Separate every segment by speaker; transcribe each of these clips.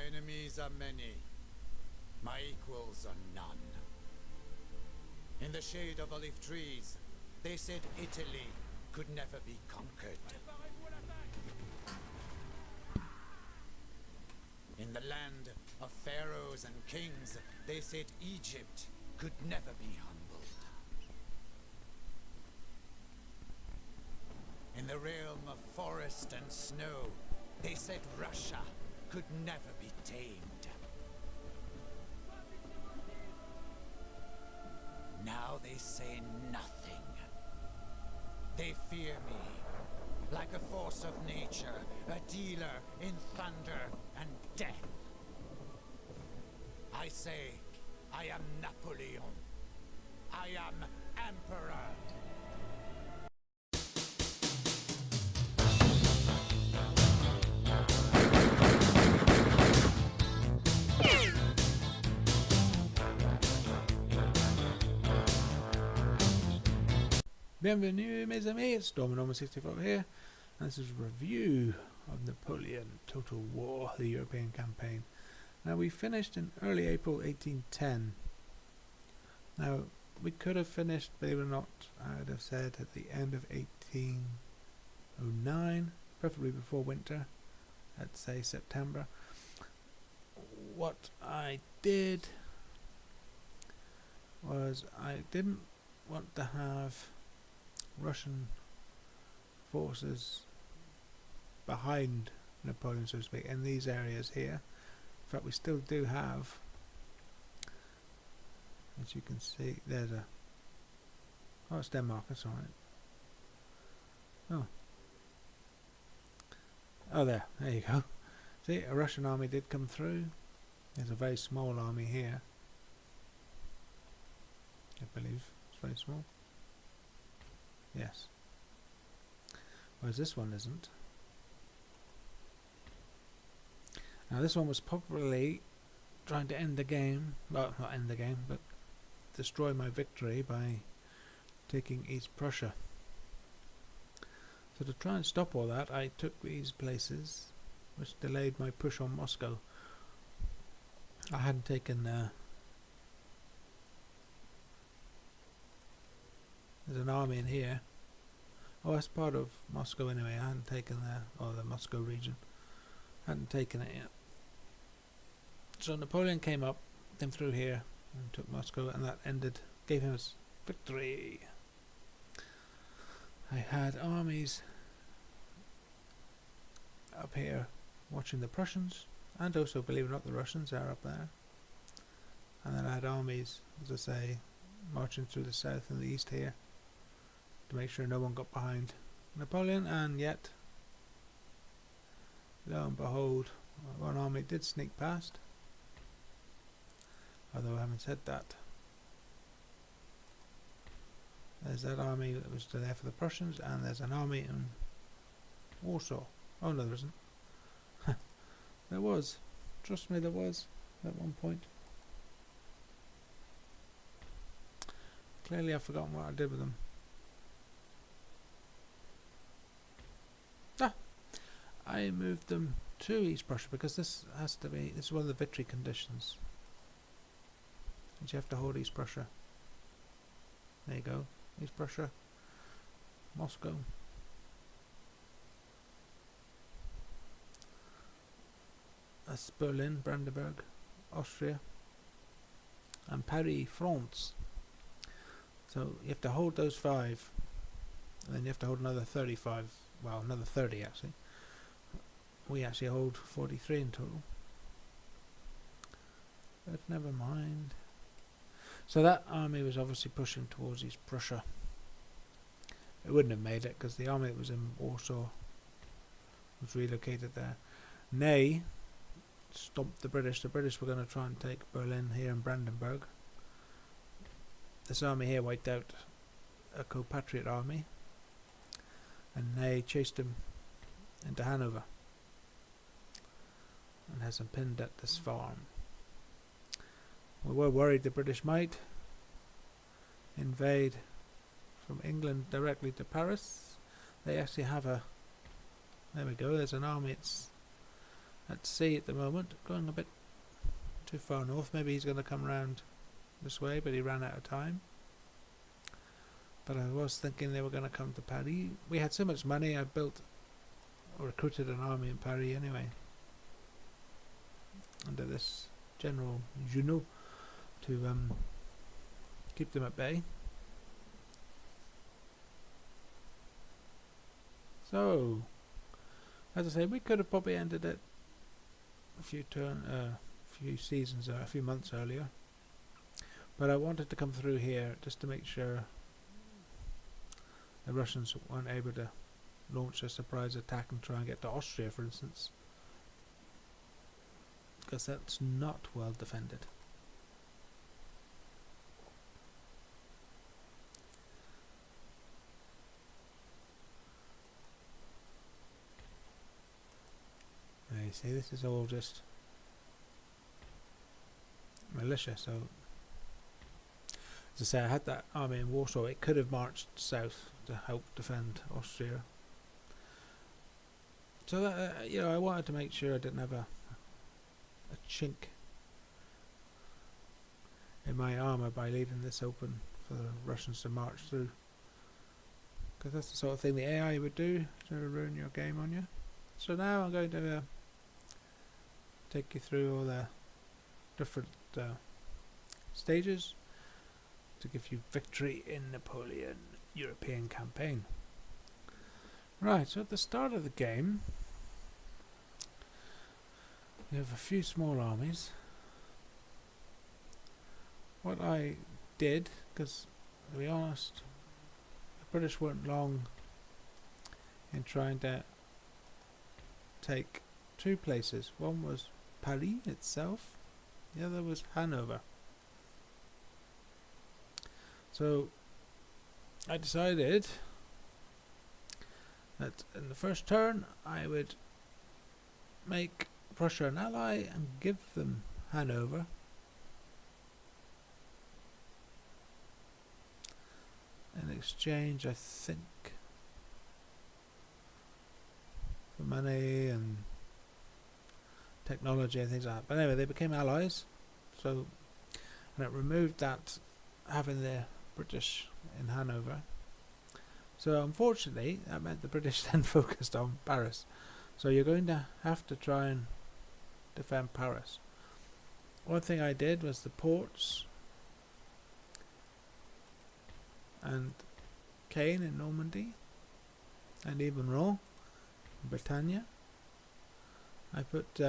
Speaker 1: enemies are many. My equals are none. In the shade of olive trees, they said Italy could never be conquered. In the land of pharaohs and kings, they said Egypt could never be humbled. In the realm of forest and snow, they said Russia could never be tamed. Now they say nothing. They fear me, like a force of nature, a dealer in thunder and death. I say, I am Napoleon. I am Emperor.
Speaker 2: Bienvenue mes amis, it's Domino65 here, and this is a review of Napoleon Total War, the European campaign. Now we finished in early April 1810. Now we could have finished, believe it or not, I would have said at the end of 1809, preferably before winter, at say September. What I did was I didn't want to have Russian forces behind Napoleon, so to speak, in these areas here. In fact, we still do have, as you can see, there's a, oh, it's Denmark, that's alright. Oh, there you go. See, a Russian army did come through. There's a very small army here, I believe. It's very small. Yes. Whereas this one isn't. Now this one was probably trying to end the game. Well, not end the game, but destroy my victory by taking East Prussia. So to try and stop all that, I took these places, which delayed my push on Moscow. I hadn't taken there's an army in here. Oh, that's part of Moscow anyway. I hadn't taken there, or the Moscow region. Hadn't taken it yet. So Napoleon came through here and took Moscow, and that gave him his victory. I had armies up here watching the Prussians, and also, believe it or not, the Russians are up there. And then I had armies, as I say, marching through the south and the east here, to make sure no one got behind Napoleon, and yet, lo and behold, one army did sneak past. Although I haven't said that. There's that army that was still there for the Prussians, and there's an army in Warsaw. Oh no, there isn't. There was. Trust me, there was at one point. Clearly I've forgotten what I did with them. I moved them to East Prussia because this is one of the victory conditions. And you have to hold East Prussia. There you go. East Prussia. Moscow. That's Berlin, Brandenburg, Austria, and Paris, France. So you have to hold those 5, and then you have to hold another 35, well, another 30 actually. We actually hold 43 in total. But never mind. So that army was obviously pushing towards East Prussia. It wouldn't have made it because the army that was in Warsaw was relocated there. Ney stopped the British. The British were going to try and take Berlin here and Brandenburg. This army here wiped out a co-patriot army, and Ney chased him into Hanover and has him pinned at this farm. We were worried the British might invade from England directly to Paris. They actually have a, there we go, there's an army. It's at sea at the moment, going a bit too far north. Maybe he's going to come round this way, but he ran out of time. But I was thinking they were going to come to Paris. We had so much money, I built or recruited an army in Paris anyway, under this General Junot, to keep them at bay. So, as I say, we could have probably ended it a few seasons, a few months earlier. But I wanted to come through here just to make sure the Russians weren't able to launch a surprise attack and try and get to Austria, for instance, because that's not well defended. Now you see, this is all just militia, so as I say, I had that army in Warsaw. It could have marched south to help defend Austria. So that, I wanted to make sure I didn't have a chink in my armour by leaving this open for the Russians to march through, because that's the sort of thing the AI would do to ruin your game on you. So now I'm going to take you through all the different stages to give you victory in Napoleon European campaign. Right, so at the start of the game you have a few small armies. What I did, because to be honest, the British weren't long in trying to take two places. One was Paris itself, the other was Hanover. So I decided that in the first turn I would make Prussia an ally and give them Hanover. In exchange, I think, for money and technology and things like that. But anyway, they became allies, so, and it removed that having the British in Hanover. So unfortunately that meant the British then focused on Paris. So you're going to have to try and defend Paris. One thing I did was the ports and Caen in Normandy and even Rouen in Bretagne. I put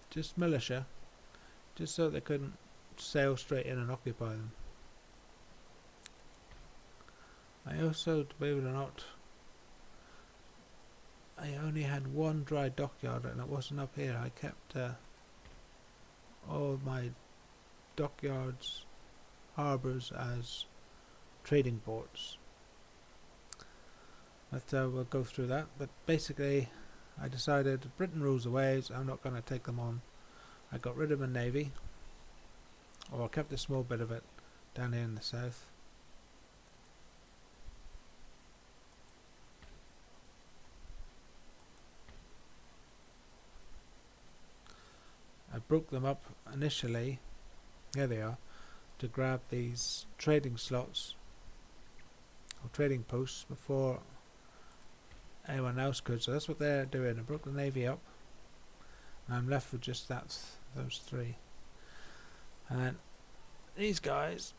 Speaker 2: just militia, just so they couldn't sail straight in and occupy them. I also, believe it or not, I only had one dry dockyard, and it wasn't up here. I kept all my dockyards, harbours as trading ports. But we'll go through that. But basically I decided Britain rules the waves, I'm not going to take them on. I got rid of my navy, or I kept a small bit of it down here in the south. I broke them up initially, here they are, to grab these trading slots or trading posts before anyone else could. So that's what they're doing. I broke the navy up and I'm left with just those three. And then these guys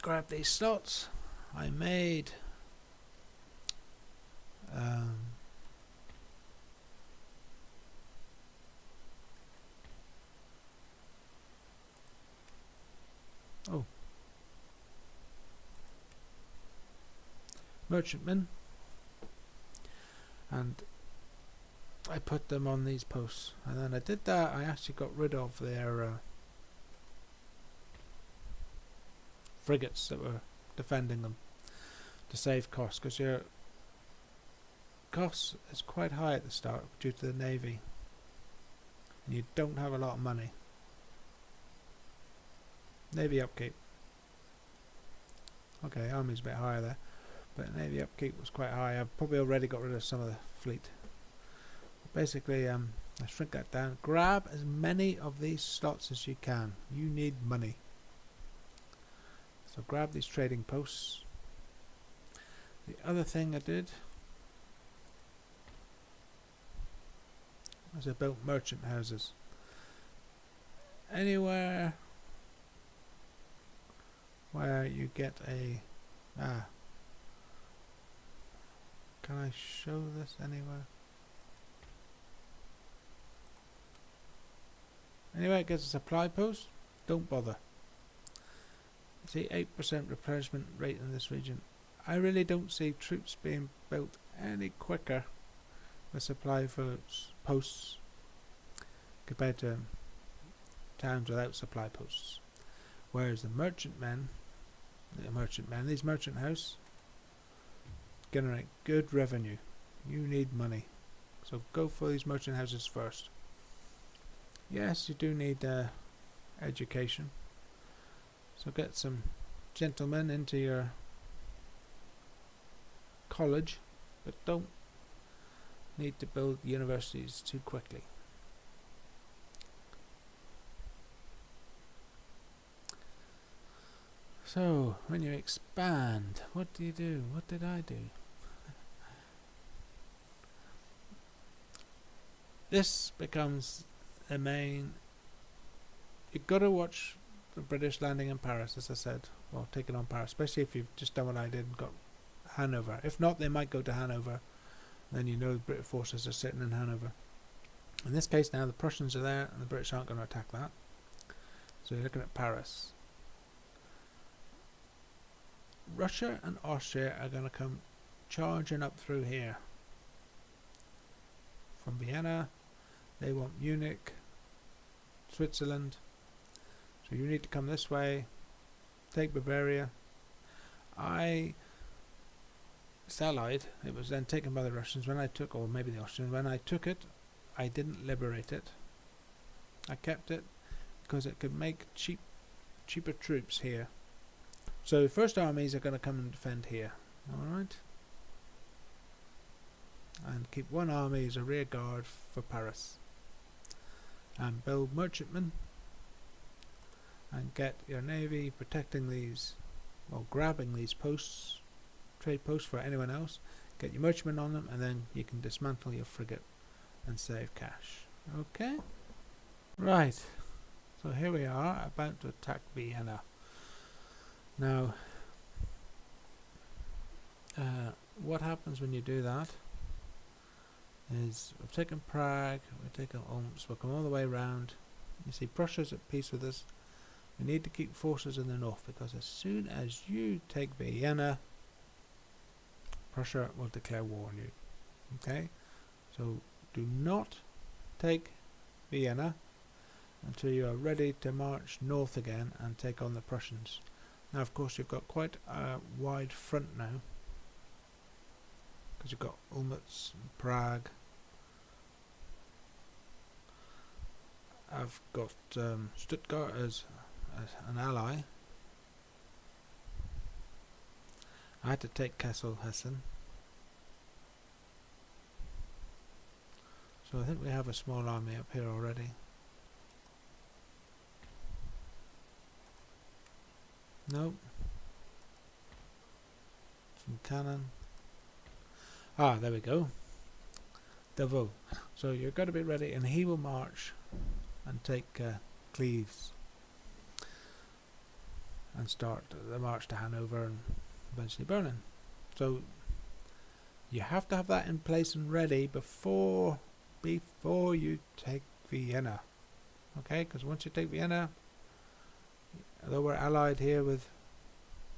Speaker 2: grab these slots. I made merchantmen, and I put them on these posts. And then I did that, I actually got rid of their frigates that were defending them to save costs, because your costs is quite high at the start due to the navy and you don't have a lot of money. Navy upkeep, okay, army's a bit higher there, but navy upkeep was quite high. I've probably already got rid of some of the fleet. basically, let's shrink that down. Grab as many of these slots as you can. You need money. So grab these trading posts. The other thing I did was I built merchant houses. Anywhere where you get a... can I show this anywhere? Anywhere it gets a supply post, don't bother. See, 8% replenishment rate in this region. I really don't see troops being built any quicker with supply posts compared to towns without supply posts. Whereas the these merchant houses generate good revenue. You need money, so go for these merchant houses first. Yes, you do need education, so get some gentlemen into your college, but don't need to build universities too quickly. So, when you expand, what do you do? What did I do? This becomes the main... You've got to watch the British landing in Paris, as I said, or taking on Paris, especially if you've just done what I did and got Hanover. If not, they might go to Hanover. Then you know the British forces are sitting in Hanover. In this case now, the Prussians are there, and the British aren't going to attack that. So you're looking at Paris. Russia and Austria are going to come charging up through here. From Vienna, they want Munich, Switzerland. So you need to come this way, take Bavaria. It's allied, it was then taken by the Russians when I took, or maybe the Austrians, when I took it, I didn't liberate it. I kept it because it could make cheaper troops here. So first armies are going to come and defend here, alright? And keep one army as a rear guard for Paris. And build merchantmen and get your navy protecting these, or grabbing these posts, trade posts for anyone else. Get your merchantmen on them, and then you can dismantle your frigate and save cash. Okay? Right. So here we are, about to attack Vienna. Now, what happens when you do that is we've taken Prague, we've taken Omsk, we'll come all the way around. You see, Prussia's at peace with us. We need to keep forces in the north, because as soon as you take Vienna, Prussia will declare war on you. Okay? So do not take Vienna until you are ready to march north again and take on the Prussians. Now, of course, you've got quite a wide front now, because you've got Olmütz and Prague. I've got Stuttgart as an ally. I had to take Kassel Hessen. So I think we have a small army up here already. Nope. Some cannon. Ah, there we go. Davos. So you've got to be ready, and he will march and take Cleves and start the march to Hanover and eventually Berlin. So you have to have that in place and ready before you take Vienna. Okay, because once you take Vienna, although we're allied here with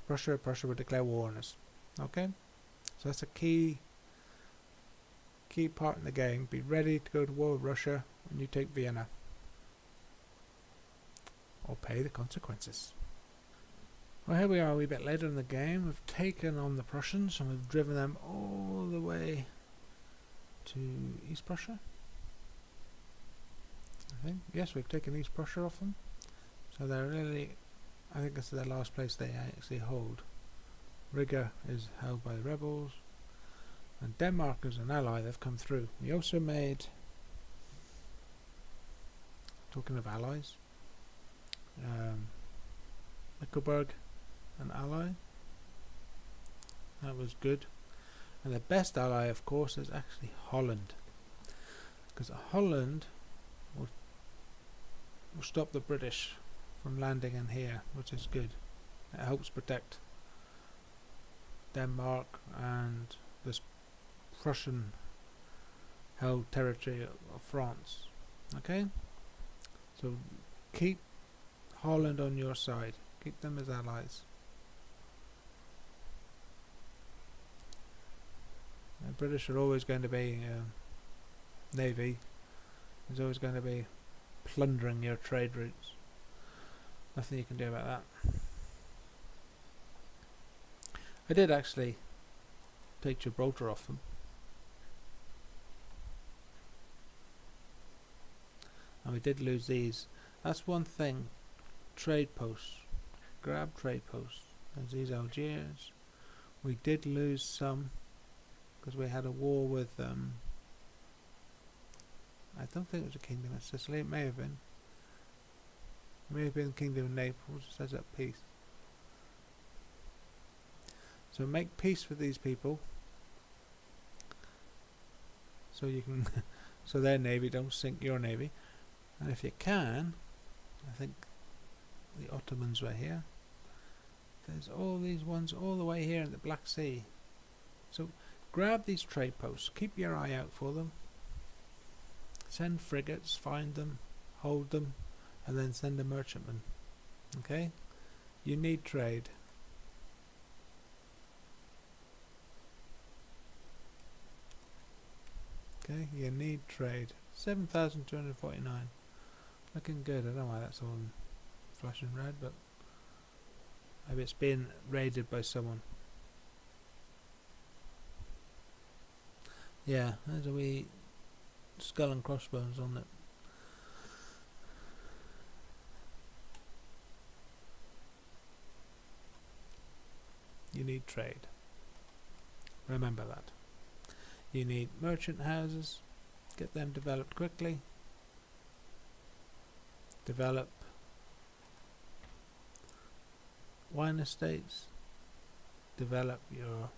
Speaker 2: Prussia, Prussia will declare war on us. Okay, so that's a key part in the game. Be ready to go to war with Russia when you take Vienna, or pay the consequences. Well, here we are a wee bit later in the game. We've taken on the Prussians and we've driven them all the way to East Prussia. I think, yes, we've taken East Prussia off them. So they're really, I think this is the last place they actually hold. Riga is held by the rebels, and Denmark is an ally. They've come through. We also made Talking of allies, Mickleburg, an ally. That was good. And the best ally, of course, is actually Holland, because Holland will stop the British from landing in here, which is good. It helps protect Denmark and this Prussian held territory of France. Okay, so keep Holland on your side, keep them as allies. The British are always going to be navy is always going to be plundering your trade routes. Nothing you can do about that. I did actually take Gibraltar off them, and we did lose these. That's one thing. Trade posts, grab trade posts. There's these Algiers. We did lose some because we had a war with I don't think it was the Kingdom of Sicily. It may have been. It may have been the Kingdom of Naples. It says that peace. So make peace with these people, so you can, so their navy don't sink your navy. And if you can, I think the Ottomans were here. There's all these ones all the way here in the Black Sea. So grab these trade posts. Keep your eye out for them. Send frigates, find them, hold them, and then send a merchantman. Okay? You need trade. Okay, you need trade. 7,249. Looking good. I don't know why that's all in flashing red, but maybe it's been raided by someone. Yeah, there's a wee skull and crossbones on it. You need trade. Remember that. You need merchant houses. Get them developed quickly. Develop wine estates. Develop your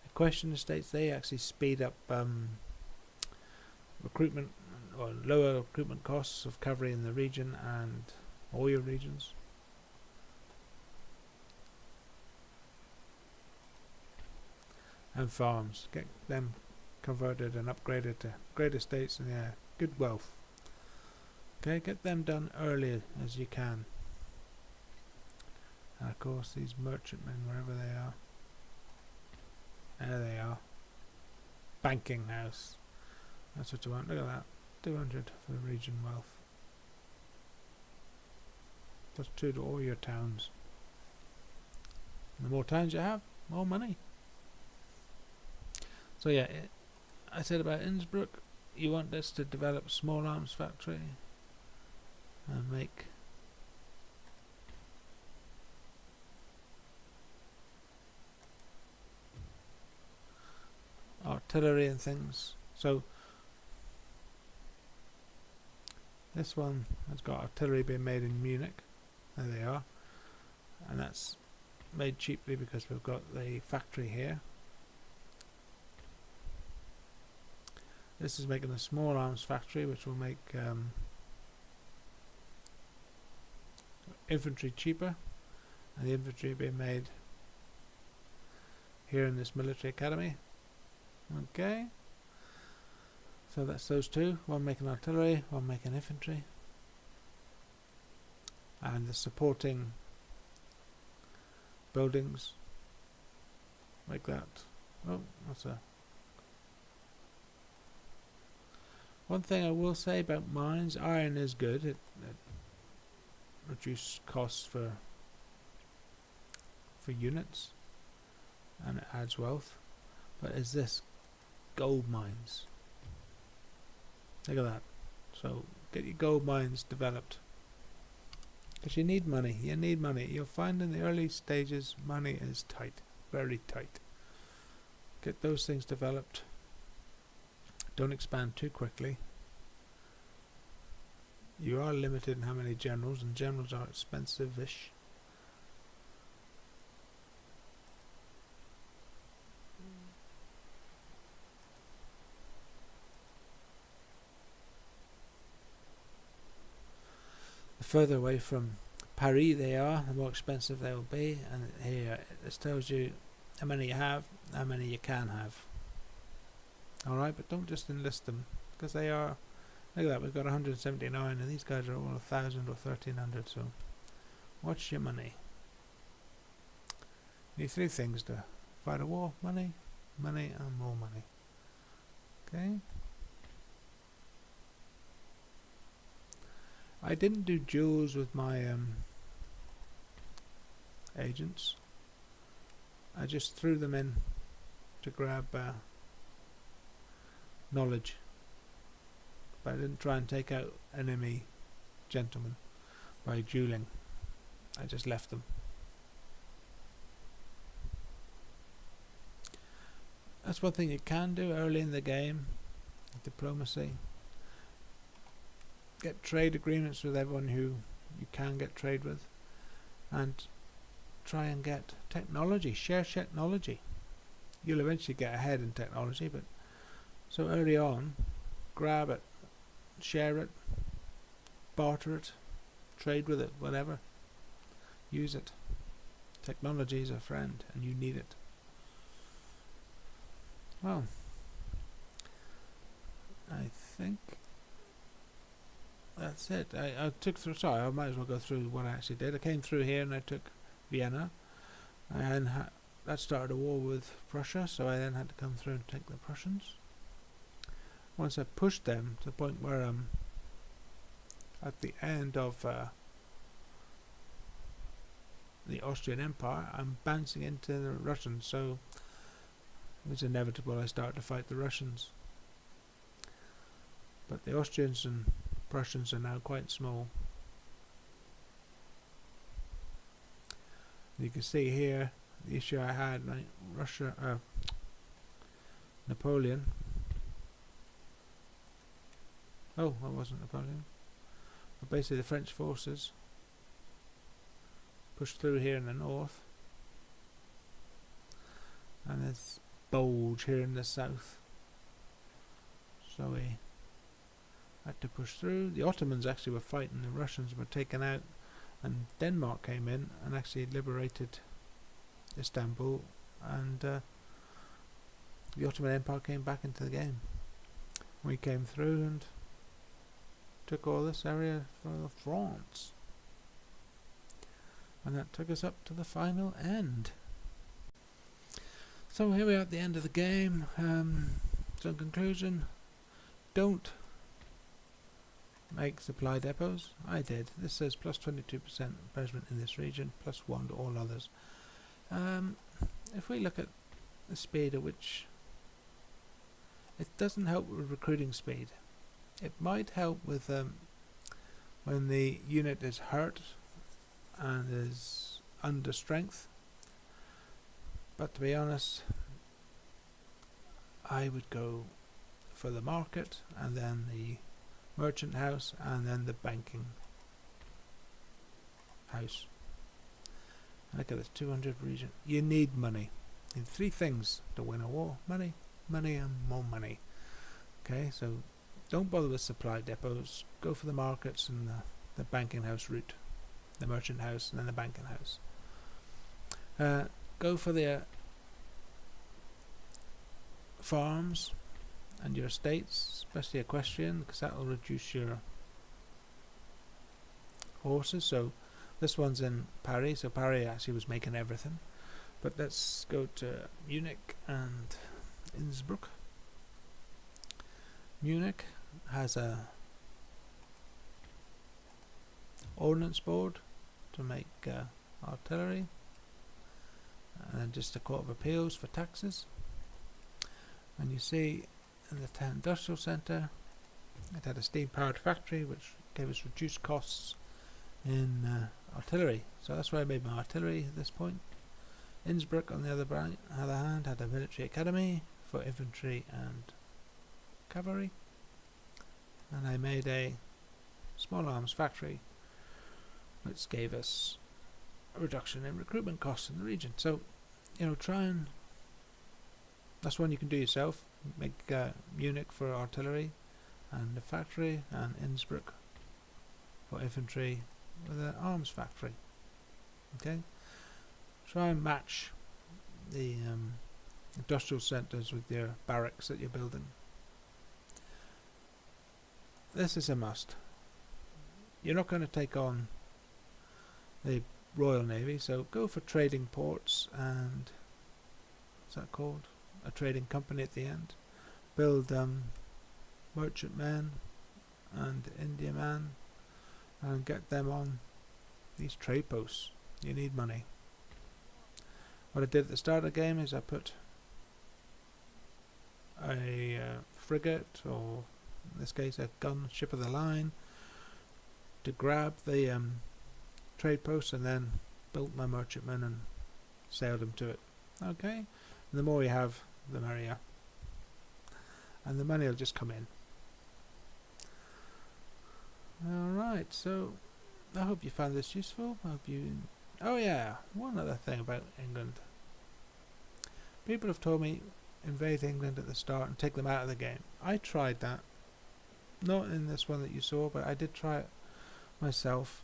Speaker 2: equestrian estates. They actually speed up recruitment or lower recruitment costs of covering the region and all your regions. And farms, get them converted and upgraded to great estates and good wealth. Okay, get them done early as you can. And of course these merchantmen, wherever they are. There they are. Banking house. That's what you want. Look at that. 200 for the region wealth. Plus 2 to all your towns. And the more towns you have, more money. So yeah, I said about Innsbruck, you want this to develop a small arms factory and make artillery and things. So this one has got artillery being made in Munich. There they are. And that's made cheaply because we've got the factory here. This is making a small arms factory which will make infantry cheaper, and the infantry being made here in this military academy. Okay, so that's those two, one making artillery, one making infantry, and the supporting buildings like that. Oh, that's a one thing I will say about mines, iron is good. It reduces costs for units, and it adds wealth. But is this gold mines? Look at that. So get your gold mines developed, because you need money. You need money. You'll find in the early stages money is tight, very tight. Get those things developed. Don't expand too quickly. You are limited in how many generals, and generals are expensive-ish. The further away from Paris they are, the more expensive they will be. And here this tells you how many you have, how many you can have. Alright, but don't just enlist them, because they are, look at that, we've got 179 and these guys are all 1,000 or 1,300, so watch your money. You need three things to fight a war: money, money and more money. Okay. I didn't do duels with my agents. I just threw them in to grab knowledge, but I didn't try and take out enemy gentlemen by dueling. I just left them. That's one thing you can do early in the game: diplomacy. Get trade agreements with everyone who you can get trade with, and try and get technology, share technology. You'll eventually get ahead in technology, but so early on, grab it, share it, barter it, trade with it, whatever. Use it. Technology is a friend and you need it. Well, I think that's it. I took through, sorry, I might as well go through what I actually did. I came through here and I took Vienna, and that started a war with Prussia, so I then had to come through and take the Prussians. Once I pushed them to the point where at the end of the Austrian Empire, I'm bouncing into the Russians, so it was inevitable I started to fight the Russians. But the Austrians and Prussians are now quite small. You can see here the issue I had, like Napoleon. Oh, that wasn't Napoleon. But basically the French forces pushed through here in the north, and there's bulge here in the south. So we had to push through. The Ottomans actually were fighting, the Russians were taken out, and Denmark came in and actually liberated Istanbul, and the Ottoman Empire came back into the game. We came through and took all this area for France, and that took us up to the final end. So here we are at the end of the game. So in conclusion, don't make supply depots. I did. This says plus 22% present in this region, plus 1 to all others. If we look at the speed at which, it doesn't help with recruiting speed. It might help with when the unit is hurt and is under strength, but to be honest, I would go for the market and then the merchant house and then the banking house. Look at this, 200 region. You need money. You need three things to win a war: money, money and more money. Okay, so don't bother with supply depots. Go for the markets and the banking house route, the merchant house and then the banking house. Go for the farms and your estates, especially equestrian, because that will reduce your horses. So this one's in Paris, so Paris actually was making everything. But let's go to Munich and Innsbruck. Munich has a ordnance board to make artillery, and then just a court of appeals for taxes. And you see in the town industrial centre, it had a steam powered factory which gave us reduced costs in artillery. So that's where I made my artillery at this point. Innsbruck on the other hand had a military academy for infantry and cavalry, and I made a small arms factory, which gave us a reduction in recruitment costs in the region. So, try and, that's one you can do yourself. Make Munich for artillery, and a factory, and Innsbruck for infantry with an arms factory. Okay, try and match the industrial centres with your barracks that you're building. This is a must. You're not going to take on the Royal Navy, so go for trading ports and, what's that called? A trading company at the end. Build merchantmen and Indiaman and get them on these trade posts. You need money. What I did at the start of the game is I put a frigate, or in this case a gunship of the line, to grab the trade post, and then built my merchantmen and sailed them to it. Okay, and the more you have, the merrier, and the money will just come in. Alright, so I hope you found this useful. I hope you... Oh yeah, one other thing about England. People have told me invade England at the start and take them out of the game. I tried that. Not in this one that you saw, but I did try it myself.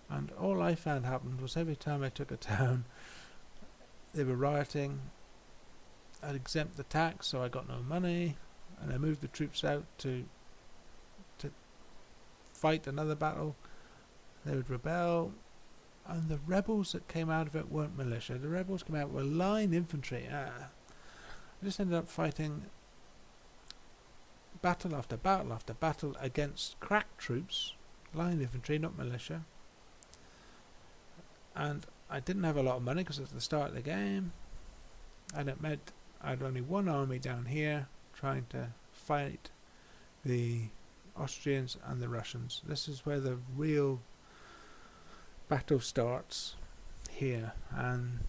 Speaker 2: And all I found happened was every time I took a town, they were rioting. I'd exempt the tax, so I got no money, and I moved the troops out to fight another battle. They would rebel, and the rebels that came out of it weren't militia. The rebels came out were line infantry. I just ended up fighting battle after battle after battle against crack troops, line infantry, not militia. And I didn't have a lot of money because it was the start of the game, and it meant I had only one army down here trying to fight the Austrians and the Russians. This is where the real battle starts, here, and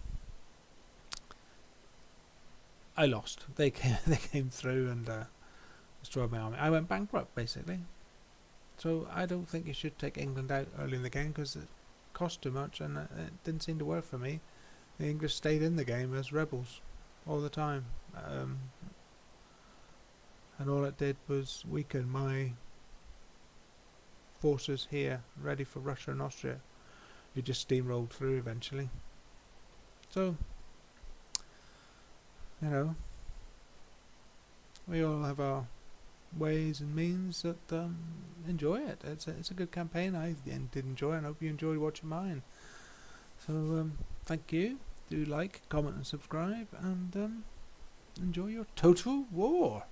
Speaker 2: I lost. They came through and destroyed my army. I went bankrupt basically. So I don't think you should take England out early in the game because it cost too much, and it didn't seem to work for me. The English stayed in the game as rebels all the time, and all it did was weaken my forces here, ready for Russia and Austria, who just steamrolled through eventually. So, we all have our ways and means that enjoy it. It's a good campaign. I did enjoy it, and I hope you enjoyed watching mine. So, thank you. Do like, comment and subscribe, and enjoy your Total War.